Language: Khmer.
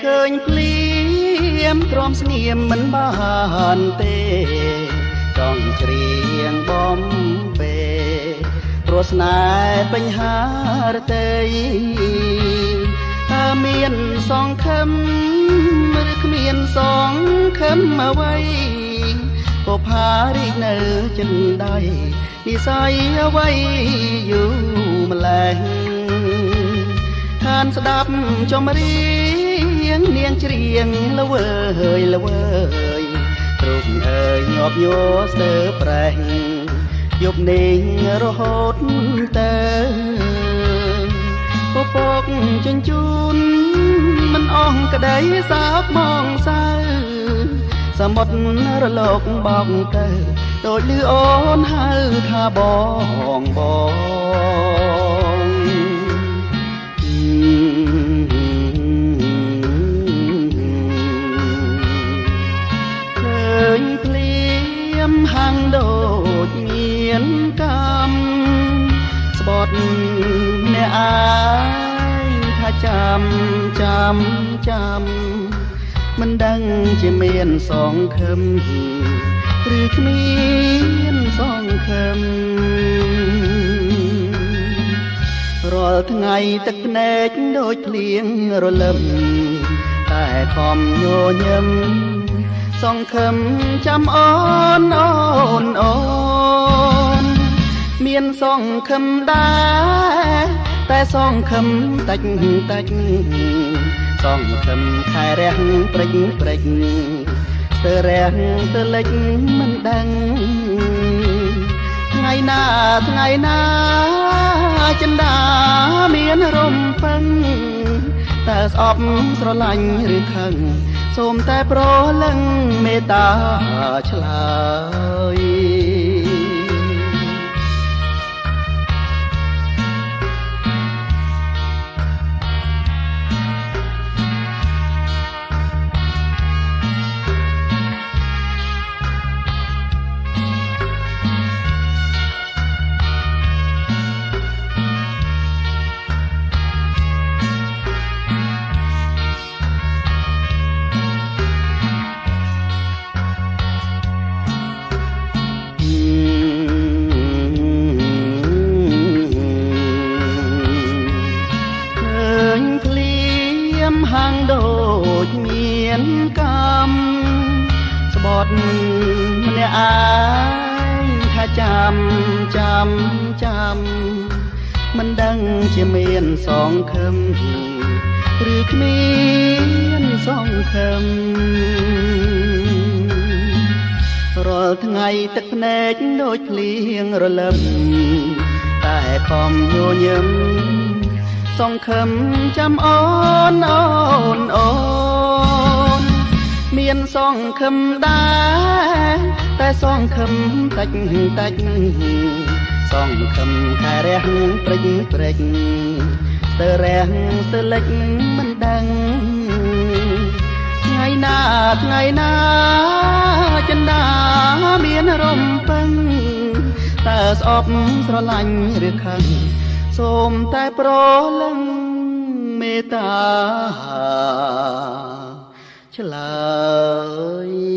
ឃើញភ្លៀមទ្រាំស្ងៀមមិនបានទេចង់ច្រៀងបំពេព្រោះស្នេហ៍បញ្ហារតីថាមានសងខឹមឬគ្មានសងខឹមអ្វីក៏ផារីកនៅចិនដៃនិស័យអ្វីយូរម្ល៉េះខានស្ដាប់ចំរៀងនាងច្រៀងល្វើយល្វើយទ្រុំអើយញាប់ញ័រស្ទើរប្រេះយប់នេះរហូតទៅពពកជញ្ជូនមិនអស់ក្តីសោកមកសៅសមុទ្ររលកបោកទៅដូចលឺអូនហៅថាបងឃើញភ្លៀមហាំងដូចមានកម្មស្បត់អ្នកអាយថាចាំមិនដឹងជាមានសងខឹមឬគ្មានសងខឹមរាល់ថ្ងៃទឹកភ្នែកដូចភ្លៀងរលឹមតែខំញញឹមសងខឹមចាំអូនមានសងខឹមដែរតែសងខឹមតិចសងខឹមខែរះព្រិចស្ទើរះស្ទើរលិចមិនដឹងថ្ងៃណាចិន្តាមានរំពឹងតែស្អប់ស្រឡាញ់ឬខឹងសូមតែប្រលឹងមេត្តាឆ្លើយហាងដូចមានកម្មស្បត់ម្នាក់អាយថាចាំមិនដឹងជាមានសងខឹមឬគ្មានសងខឹមរាល់ថ្ងៃទឹកភ្នែកដូចភ្លៀងរលឹមតែខំញញឹមសងខឹមចាំអូនមានសងខឹមដែរតែសងខឹមតិចសងខឹមខែរះព្រិចស្ទើរះស្ទើរលិចមិនដឹងថ្ងៃណាចិន្តាមានរំពឹងតែស្អប់ស្រឡាញ់ឬខឹងសូមតែប្រលឹងមេត្តាឆ្លើយ